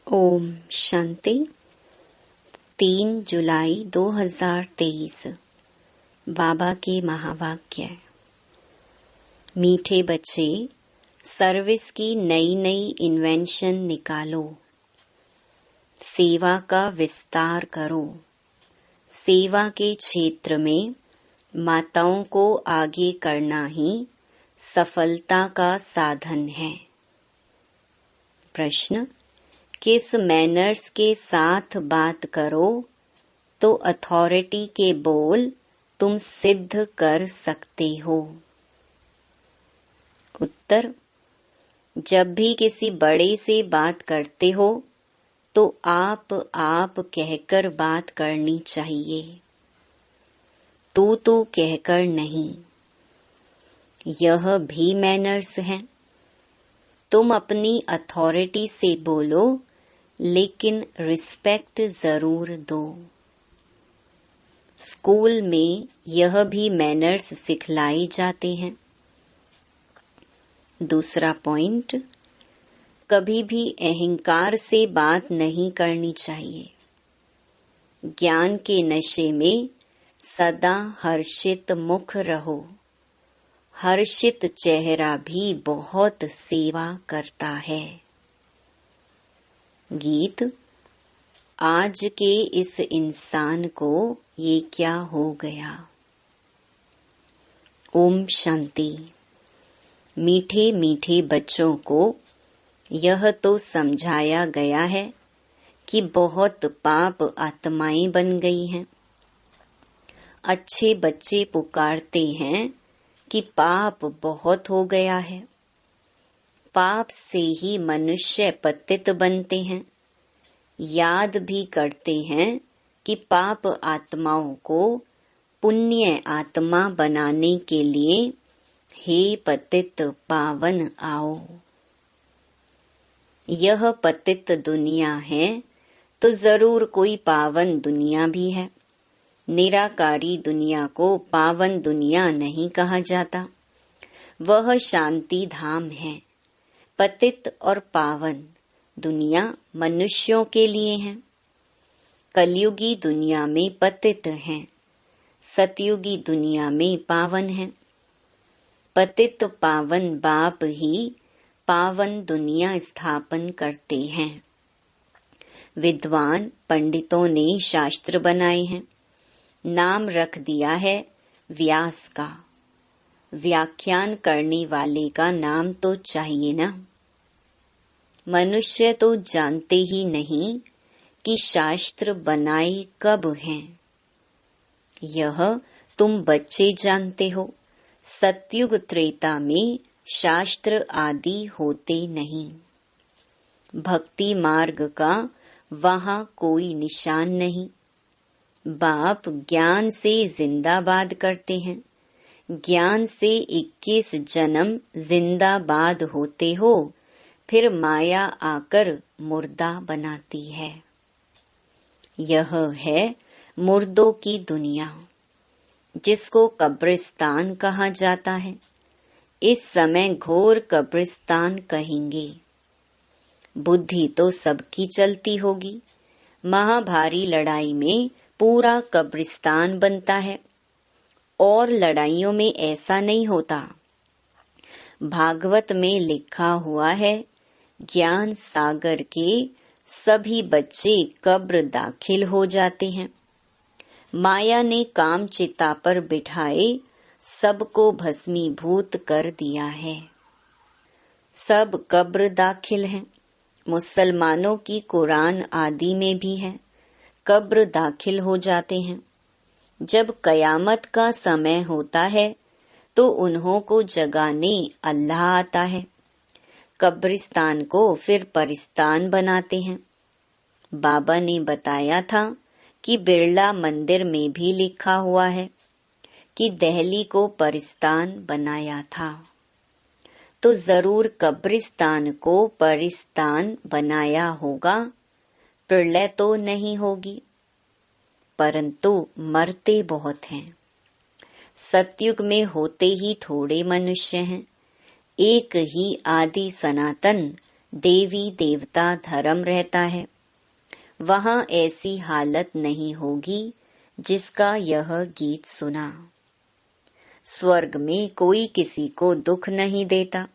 ओम शांति। 3 जुलाई 2023 बाबा के महावाक्य। मीठे बच्चे, सर्विस की नई नई इन्वेंशन निकालो, सेवा का विस्तार करो। सेवा के क्षेत्र में माताओं को आगे करना ही सफलता का साधन है। प्रश्न: किस मैनर्स के साथ बात करो तो अथॉरिटी के बोल तुम सिद्ध कर सकते हो? उत्तर: जब भी किसी बड़े से बात करते हो तो आप कहकर बात करनी चाहिए, तू कहकर नहीं। यह भी मैनर्स है। तुम अपनी अथॉरिटी से बोलो, लेकिन रिस्पेक्ट जरूर दो। स्कूल में यह भी मैनर्स सिखलाए जाते हैं। दूसरा पॉइंट, कभी भी अहंकार से बात नहीं करनी चाहिए। ज्ञान के नशे में सदा हर्षित मुख रहो। हर्षित चेहरा भी बहुत सेवा करता है। गीत: आज के इस इंसान को ये क्या हो गया। ओम शांति। मीठे मीठे बच्चों को यह तो समझाया गया है कि बहुत पाप आत्माएं बन गई हैं। अच्छे बच्चे पुकारते हैं कि पाप बहुत हो गया है। पाप से ही मनुष्य पतित बनते हैं। याद भी करते हैं कि पाप आत्माओं को पुण्य आत्मा बनाने के लिए हे पतित पावन आओ। यह पतित दुनिया है तो जरूर कोई पावन दुनिया भी है। निराकारी दुनिया को पावन दुनिया नहीं कहा जाता। वह शांति धाम है। पतित और पावन दुनिया मनुष्यों के लिए है। कलयुगी दुनिया में पतित हैं, सतयुगी दुनिया में पावन है। पतित पावन बाप ही पावन दुनिया स्थापन करते हैं। विद्वान पंडितों ने शास्त्र बनाए हैं। नाम रख दिया है व्यास का। व्याख्यान करने वाले का नाम तो चाहिए ना। मनुष्य तो जानते ही नहीं कि शास्त्र बनाए कब हैं। यह तुम बच्चे जानते हो। सतयुग त्रेता में शास्त्र आदि होते नहीं। भक्ति मार्ग का वहाँ कोई निशान नहीं। बाप ज्ञान से जिंदाबाद करते हैं। ज्ञान से 21 जन्म जिंदाबाद होते हो, फिर माया आकर मुर्दा बनाती है। यह है मुर्दों की दुनिया, जिसको कब्रिस्तान कहा जाता है। इस समय घोर कब्रिस्तान कहेंगे। बुद्धि तो सबकी चलती होगी। महाभारी लड़ाई में पूरा कब्रिस्तान बनता है, और लड़ाइयों में ऐसा नहीं होता। भागवत में लिखा हुआ है, ज्ञान सागर के सभी बच्चे कब्र दाखिल हो जाते हैं। माया ने काम चिता पर बिठाए सबको भस्मीभूत कर दिया है। सब कब्र दाखिल हैं। मुसलमानों की कुरान आदि में भी है, कब्र दाखिल हो जाते हैं। जब कयामत का समय होता है तो उन्हों को जगाने अल्लाह आता है। कब्रिस्तान को फिर परिस्तान बनाते हैं। बाबा ने बताया था कि बिरला मंदिर में भी लिखा हुआ है कि दिल्ली को परिस्तान बनाया था, तो जरूर कब्रिस्तान को परिस्तान बनाया होगा। प्रलय तो नहीं होगी, परंतु मरते बहुत हैं। सतयुग में होते ही थोड़े मनुष्य हैं। एक ही आदि सनातन देवी देवता धर्म रहता है, वहाँ ऐसी हालत नहीं होगी जिसका यह गीत सुना। स्वर्ग में कोई किसी को दुख नहीं देता,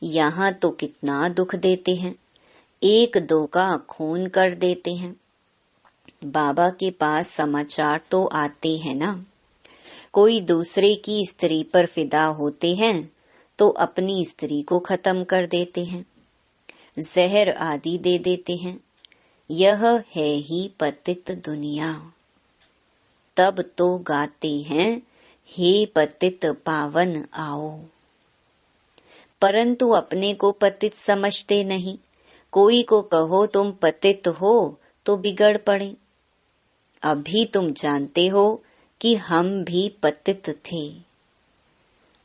यहाँ तो कितना दुख देते हैं, एक दो का खून कर देते हैं। बाबा के पास समाचार तो आते हैं ना, कोई दूसरे की स्त्री पर फिदा होते हैं तो अपनी स्त्री को खत्म कर देते हैं, जहर आदि दे देते हैं। यह है ही पतित दुनिया। तब तो गाते हैं, हे पतित पावन आओ। परंतु अपने को पतित समझते नहीं। कोई को कहो तुम पतित हो तो बिगड़ पड़े। अभी तुम जानते हो कि हम भी पतित थे,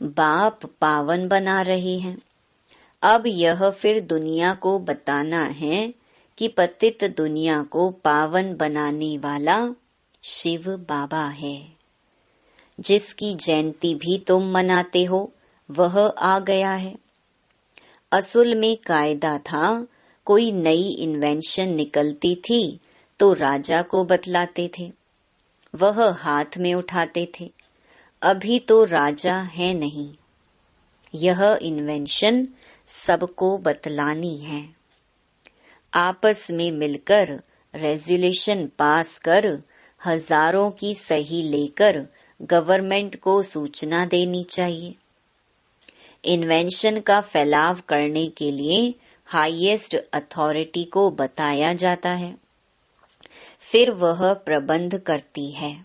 बाप पावन बना रहे हैं। अब यह फिर दुनिया को बताना है कि पतित दुनिया को पावन बनाने वाला शिव बाबा है। जिसकी जयंती भी तुम मनाते हो वह आ गया है। असल में कायदा था, कोई नई इन्वेंशन निकलती थी तो राजा को बतलाते थे, वह हाथ में उठाते थे। अभी तो राजा है नहीं, यह इन्वेंशन सबको बतलानी है। आपस में मिलकर रेजोल्यूशन पास कर हजारों की सही लेकर गवर्नमेंट को सूचना देनी चाहिए। इन्वेंशन का फैलाव करने के लिए हाईएस्ट अथॉरिटी को बताया जाता है, फिर वह प्रबंध करती है।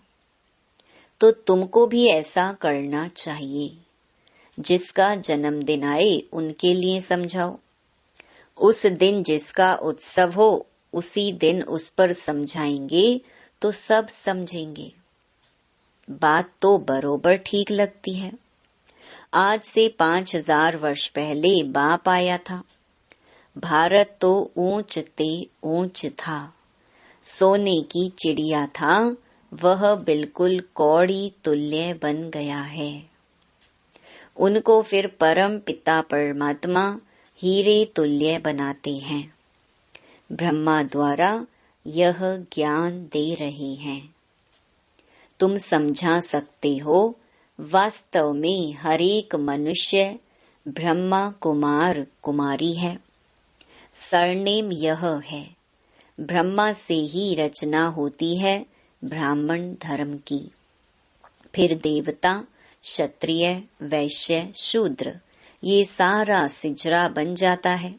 तो तुमको भी ऐसा करना चाहिए। जिसका जन्मदिन आए उनके लिए समझाओ। उस दिन जिसका उत्सव हो उसी दिन उस पर समझाएंगे तो सब समझेंगे। बात तो बरोबर ठीक लगती है। आज से 5000 वर्ष पहले बाप आया था। भारत तो ऊंच ते ऊंच था, सोने की चिड़िया था, वह बिल्कुल कौड़ी तुल्य बन गया है। उनको फिर परम पिता परमात्मा हीरे तुल्य बनाते हैं। ब्रह्मा द्वारा यह ज्ञान दे रहे हैं। तुम समझा सकते हो, वास्तव में हरेक मनुष्य ब्रह्मा कुमार कुमारी है। सरनेम यह है। ब्रह्मा से ही रचना होती है ब्राह्मण धर्म की, फिर देवता, क्षत्रिय, वैश्य, शूद्र, ये सारा सिजरा बन जाता है।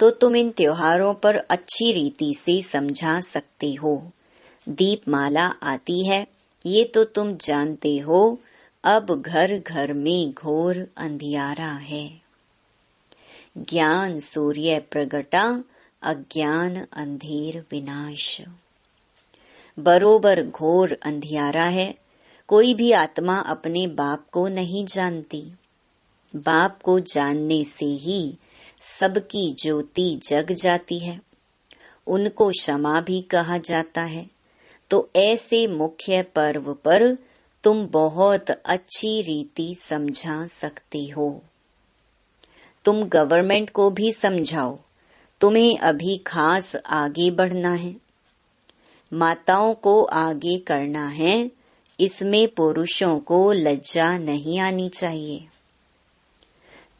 तो तुम इन त्योहारों पर अच्छी रीति से समझा सकते हो। दीपमाला आती है, ये तो तुम जानते हो। अब घर घर में घोर अंधियारा है। ज्ञान सूर्य प्रगटा, अज्ञान अंधेर विनाश। बरोबर घोर अंधियारा है। कोई भी आत्मा अपने बाप को नहीं जानती। बाप को जानने से ही सबकी ज्योति जग जाती है। उनको क्षमा भी कहा जाता है। तो ऐसे मुख्य पर्व पर तुम बहुत अच्छी रीति समझा सकते हो। तुम गवर्नमेंट को भी समझाओ। तुम्हें अभी खास आगे बढ़ना है। माताओं को आगे करना है। इसमें पुरुषों को लज्जा नहीं आनी चाहिए।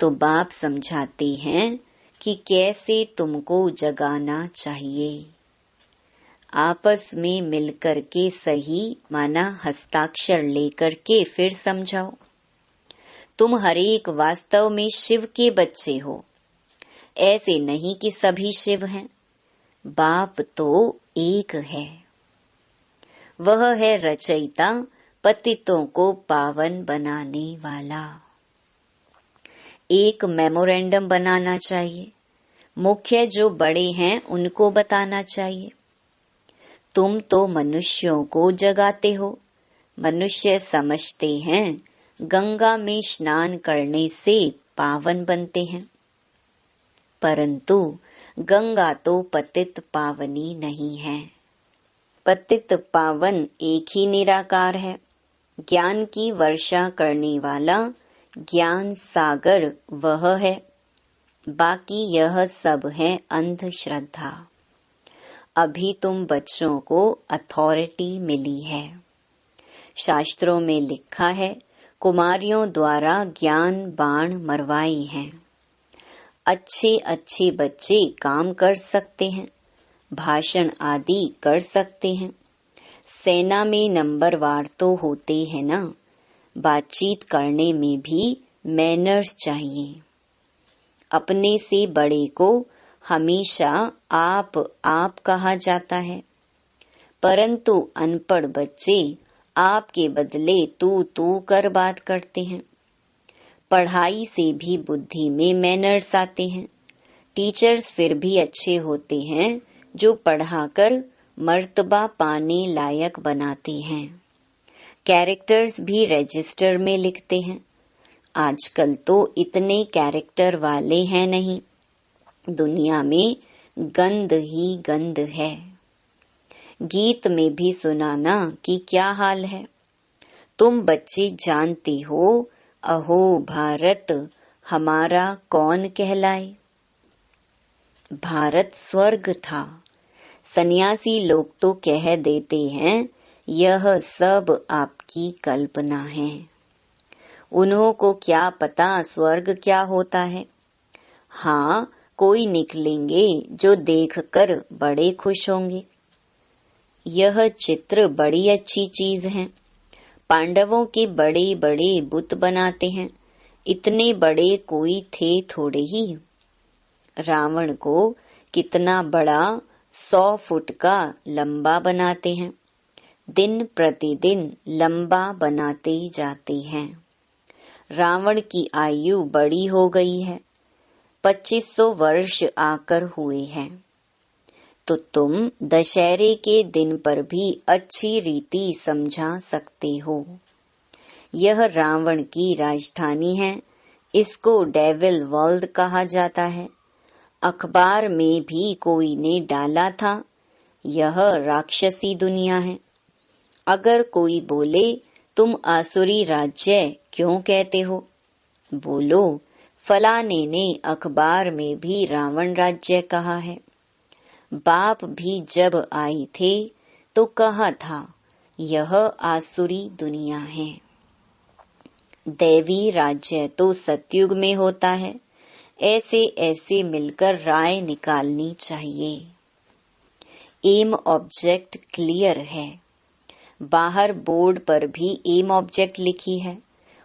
तो बाप समझाते हैं कि कैसे तुमको जगाना चाहिए। आपस में मिलकर के सही माना हस्ताक्षर लेकर के फिर समझाओ। तुम हरेक वास्तव में शिव के बच्चे हो। ऐसे नहीं कि सभी शिव हैं। बाप तो एक है। वह है रचयिता, पतितों को पावन बनाने वाला। एक मेमोरेंडम बनाना चाहिए। मुख्य जो बड़े हैं उनको बताना चाहिए। तुम तो मनुष्यों को जगाते हो। मनुष्य समझते हैं गंगा में स्नान करने से पावन बनते हैं, परंतु गंगा तो पतित पावनी नहीं है। पतित पावन एक ही निराकार है। ज्ञान की वर्षा करने वाला ज्ञान सागर वह है। बाकी यह सब है अंधश्रद्धा। अभी तुम बच्चों को अथॉरिटी मिली है। शास्त्रों में लिखा है, कुमारियों द्वारा ज्ञान बाण मरवाई हैं। अच्छे अच्छे बच्चे काम कर सकते हैं, भाषण आदि कर सकते हैं। सेना में नंबरवार तो होते हैं ना, बातचीत करने में भी मैनर्स चाहिए। अपने से बड़े को हमेशा आप कहा जाता है, परंतु अनपढ़ बच्चे आपके बदले तू कर बात करते हैं। पढ़ाई से भी बुद्धि में मैनर्स आते हैं। टीचर्स फिर भी अच्छे होते हैं जो पढ़ाकर मर्तबा पाने लायक बनाते हैं। कैरेक्टर्स भी रजिस्टर में लिखते हैं। आजकल तो इतने कैरेक्टर वाले हैं नहीं, दुनिया में गंद ही गंद है। गीत में भी सुनाना कि क्या हाल है। तुम बच्चे जानते हो, अहो भारत हमारा कौन कहलाए। भारत स्वर्ग था। सन्यासी लोग तो कह देते हैं यह सब आपकी कल्पना है। उन्हों को क्या पता स्वर्ग क्या होता है। हाँ, कोई निकलेंगे जो देखकर बड़े खुश होंगे। यह चित्र बड़ी अच्छी चीज है। पांडवों के बड़े बड़े बुत बनाते हैं, इतने बड़े कोई थे थोड़े ही। रावण को कितना बड़ा 100 फुट का लंबा बनाते हैं, दिन प्रतिदिन लंबा बनाते जाते हैं। रावण की आयु बड़ी हो गई है, 2500 वर्ष आकर हुए हैं। तो तुम दशहरे के दिन पर भी अच्छी रीति समझा सकते हो। यह रावण की राजधानी है, इसको डेविल वर्ल्ड कहा जाता है। अखबार में भी कोई ने डाला था, यह राक्षसी दुनिया है। अगर कोई बोले तुम आसुरी राज्य क्यों कहते हो, बोलो फलाने ने अखबार में भी रावण राज्य कहा है। बाप भी जब आए थे तो कहा था यह आसुरी दुनिया है। दैवी राज्य तो सतयुग में होता है। ऐसे ऐसे मिलकर राय निकालनी चाहिए। एम ऑब्जेक्ट क्लियर है। बाहर बोर्ड पर भी एम ऑब्जेक्ट लिखी है।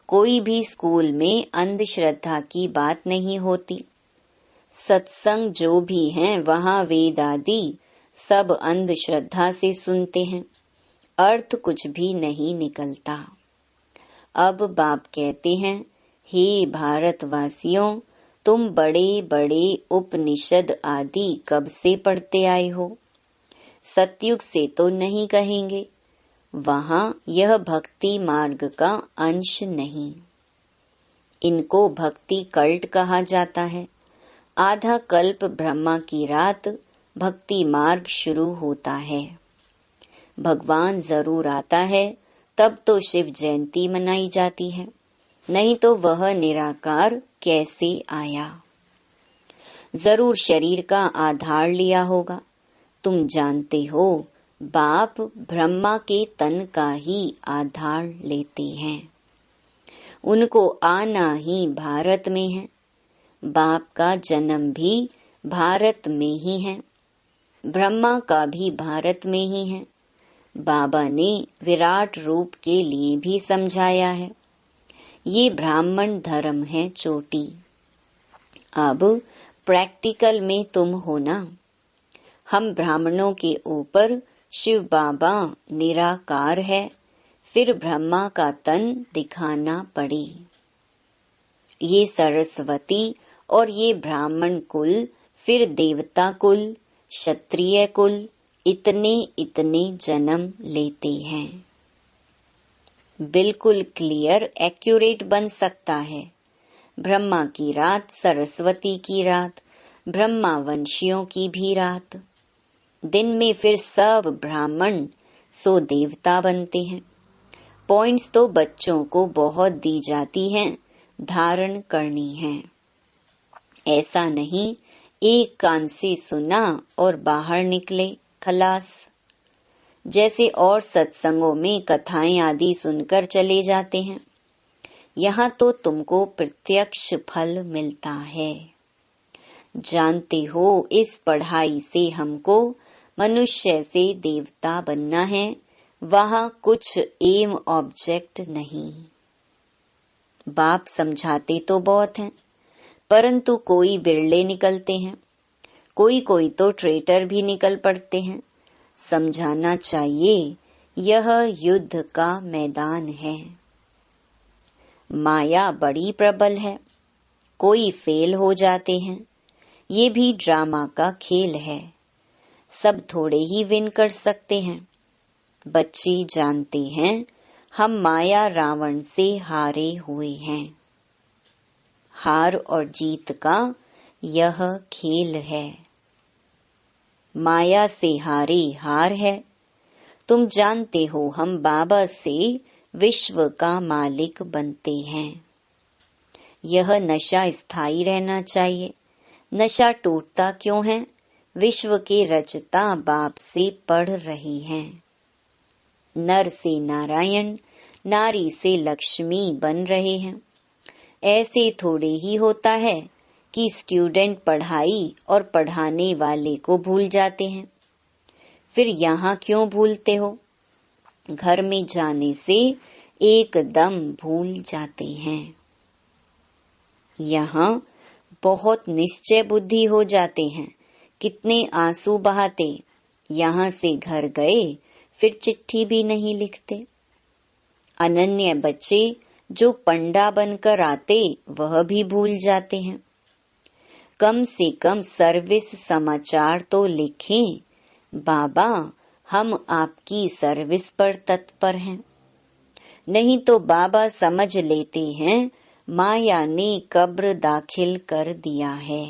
कोई भी स्कूल में अंधश्रद्धा की बात नहीं होती। सत्संग जो भी हैं वहाँ वेद आदि सब अंधश्रद्धा से सुनते हैं, अर्थ कुछ भी नहीं निकलता। अब बाप कहते हैं, हे भारतवासियों, तुम बड़े बड़े उपनिषद आदि कब से पढ़ते आए हो। सतयुग से तो नहीं कहेंगे, वहाँ यह भक्ति मार्ग का अंश नहीं। इनको भक्ति कल्ट कहा जाता है। आधा कल्प ब्रह्मा की रात भक्ति मार्ग शुरू होता है। भगवान जरूर आता है तब तो शिव जयंती मनाई जाती है, नहीं तो वह निराकार कैसे आया। जरूर शरीर का आधार लिया होगा। तुम जानते हो बाप ब्रह्मा के तन का ही आधार लेते हैं। उनको आना ही भारत में है। बाप का जन्म भी भारत में ही है, ब्रह्मा का भी भारत में ही है। बाबा ने विराट रूप के लिए भी समझाया है। ये ब्राह्मण धर्म है चोटी। अब प्रैक्टिकल में तुम हो ना। हम ब्राह्मणों के ऊपर शिव बाबा निराकार है, फिर ब्रह्मा का तन दिखाना पड़े। ये सरस्वती और ये ब्राह्मण कुल, फिर देवता कुल, क्षत्रिय कुल, इतने इतने जन्म लेते हैं। बिल्कुल क्लियर एक्यूरेट बन सकता है। ब्रह्मा की रात, सरस्वती की रात, ब्रह्मा वंशियों की भी रात। दिन में फिर सब ब्राह्मण सो देवता बनते हैं। पॉइंट्स तो बच्चों को बहुत दी जाती हैं, धारण करनी है। ऐसा नहीं एक कान से सुना और बाहर निकले खलास। जैसे और सत्संगों में कथाएं आदि सुनकर चले जाते हैं, यहाँ तो तुमको प्रत्यक्ष फल मिलता है। जानते हो, इस पढ़ाई से हमको मनुष्य से देवता बनना है, वहाँ कुछ एम ऑब्जेक्ट नहीं। बाप समझाते तो बहुत हैं, परंतु कोई बिरले निकलते हैं, कोई कोई तो ट्रेटर भी निकल पड़ते हैं। समझाना चाहिए, यह युद्ध का मैदान है। माया बड़ी प्रबल है, कोई फेल हो जाते हैं, ये भी ड्रामा का खेल है। सब थोड़े ही विन कर सकते हैं। बच्चे जानते हैं हम माया रावण से हारे हुए हैं। हार और जीत का यह खेल है। माया से हारे हार है। तुम जानते हो हम बाबा से विश्व का मालिक बनते हैं। यह नशा स्थायी रहना चाहिए। नशा टूटता क्यों है? विश्व के रचता बाप से पढ़ रही हैं। नर से नारायण, नारी से लक्ष्मी बन रहे हैं। ऐसे थोड़े ही होता है कि स्टूडेंट पढ़ाई और पढ़ाने वाले को भूल जाते हैं। फिर यहाँ क्यों भूलते हो? घर में जाने से एकदम भूल जाते हैं। यहाँ बहुत निश्चय बुद्धि हो जाते हैं। कितने आंसू बहाते, यहाँ से घर गए फिर चिट्ठी भी नहीं लिखते। अनन्य बच्चे जो पंडा बनकर आते वह भी भूल जाते हैं। कम से कम सर्विस समाचार तो लिखें, बाबा हम आपकी सर्विस पर तत्पर हैं। नहीं तो बाबा समझ लेते हैं माया ने कब्र दाखिल कर दिया है।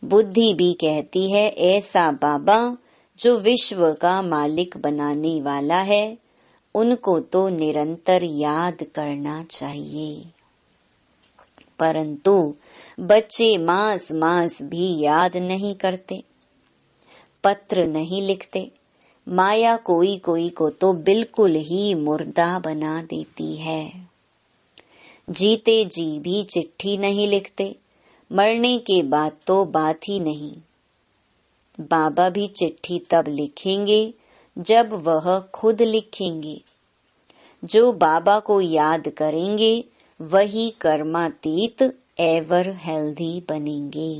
बुद्धि भी कहती है ऐसा बाबा जो विश्व का मालिक बनाने वाला है, उनको तो निरंतर याद करना चाहिए। परंतु बच्चे मास मास भी याद नहीं करते, पत्र नहीं लिखते। माया कोई कोई को तो बिल्कुल ही मुर्दा बना देती है। जीते जी भी चिट्ठी नहीं लिखते, मरने के बाद तो बात ही नहीं। बाबा भी चिट्ठी तब लिखेंगे जब वह खुद लिखेंगे। जो बाबा को याद करेंगे वही कर्मातीत एवर हेल्दी बनेंगे।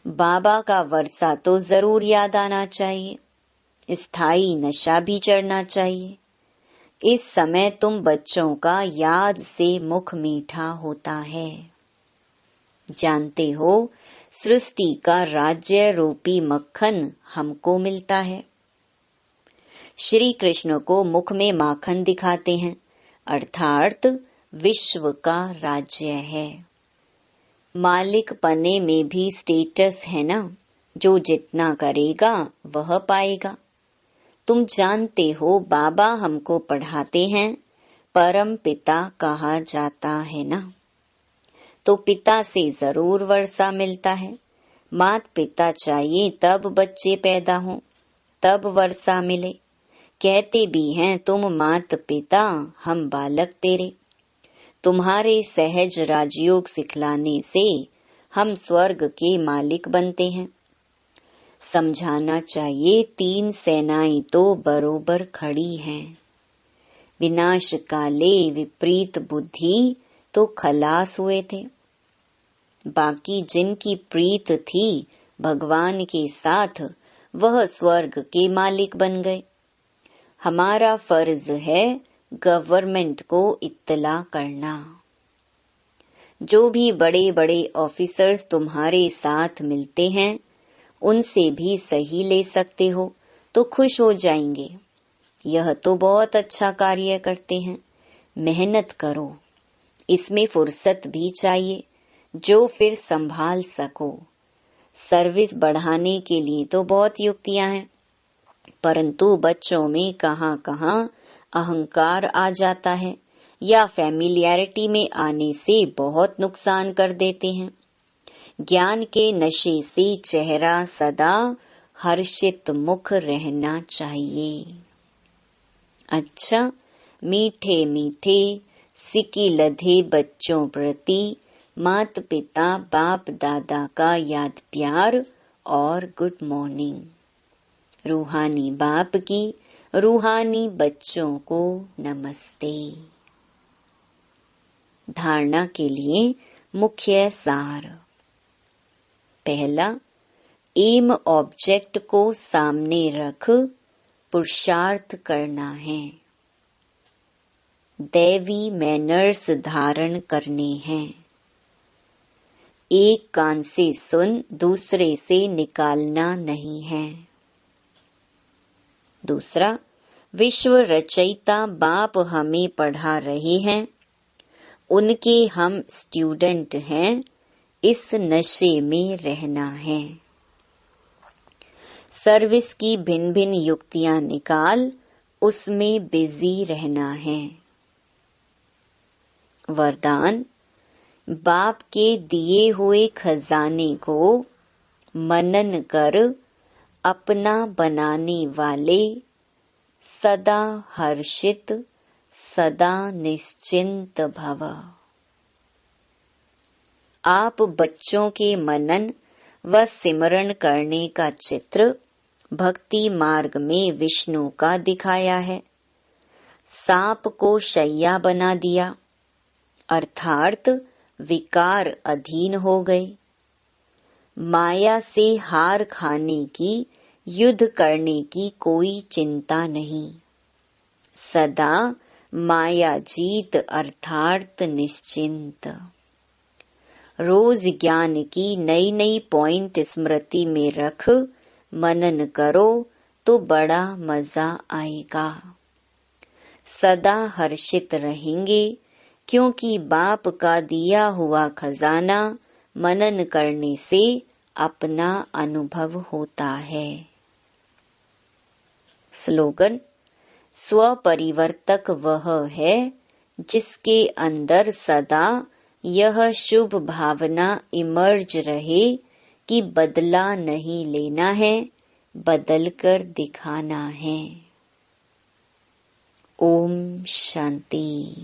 बाबा का वर्षा तो जरूर याद आना चाहिए। स्थायी नशा भी चढ़ना चाहिए। इस समय तुम बच्चों का याद से मुख मीठा होता है। जानते हो सृष्टि का राज्य रूपी मक्खन हमको मिलता है। श्री कृष्ण को मुख में माखन दिखाते हैं, अर्थात विश्व का राज्य है। मालिक पने में भी स्टेटस है ना, जो जितना करेगा वह पाएगा। तुम जानते हो बाबा हमको पढ़ाते हैं, परम पिता कहा जाता है ना, तो पिता से जरूर वर्षा मिलता है। मात पिता चाहिए तब बच्चे पैदा हों, तब वर्षा मिले। कहते भी हैं तुम मात पिता हम बालक तेरे। तुम्हारे सहज राजयोग सिखलाने से हम स्वर्ग के मालिक बनते हैं। समझाना चाहिए 3 सेनाएं तो बरोबर खड़ी हैं। विनाश काले विपरीत बुद्धि तो खलास हुए थे। बाकी जिनकी प्रीत थी भगवान के साथ वह स्वर्ग के मालिक बन गए। हमारा फर्ज है गवर्नमेंट को इत्तला करना। जो भी बड़े बड़े ऑफिसर्स तुम्हारे साथ मिलते हैं उनसे भी सही ले सकते हो तो खुश हो जाएंगे। यह तो बहुत अच्छा कार्य करते हैं, मेहनत करो। इसमें फुर्सत भी चाहिए जो फिर संभाल सको। सर्विस बढ़ाने के लिए तो बहुत युक्तियां हैं, परंतु बच्चों में कहाँ कहाँ अहंकार आ जाता है। या फैमिलियरिटी में आने से बहुत नुकसान कर देते हैं। ज्ञान के नशे से चेहरा सदा हर्षित मुख रहना चाहिए। अच्छा, मीठे मीठे सिकी लधे बच्चों प्रति माता पिता बाप दादा का याद प्यार और गुड मॉर्निंग। रूहानी बाप की रूहानी बच्चों को नमस्ते। धारणा के लिए मुख्य सार। पहला, एम ऑब्जेक्ट को सामने रख पुरुषार्थ करना है। दैवी मैनर्स धारण करने हैं। एक कान से सुन दूसरे से निकालना नहीं है। दूसरा, विश्व रचयिता बाप हमें पढ़ा रहे हैं, उनके हम स्टूडेंट हैं, इस नशे में रहना है। सर्विस की भिन्न भिन्न युक्तियां निकाल उसमें बिजी रहना है। वरदान, बाप के दिए हुए खजाने को मनन कर अपना बनाने वाले सदा हर्षित सदा निश्चिंत भव। आप बच्चों के मनन व सिमरण करने का चित्र भक्ति मार्ग में विष्णु का दिखाया है। सांप को शैया बना दिया, अर्थात विकार अधीन हो गए। माया से हार खाने की, युद्ध करने की कोई चिंता नहीं। सदा माया जीत अर्थात निश्चिंत। रोज ज्ञान की नई नई पॉइंट स्मृति में रख मनन करो तो बड़ा मजा आएगा। सदा हर्षित रहेंगे क्योंकि बाप का दिया हुआ खजाना मनन करने से अपना अनुभव होता है। स्लोगन, स्वपरिवर्तक वह है जिसके अंदर सदा यह शुभ भावना इमर्ज रहे कि बदला नहीं लेना है, बदलकर दिखाना है। ओम शांति।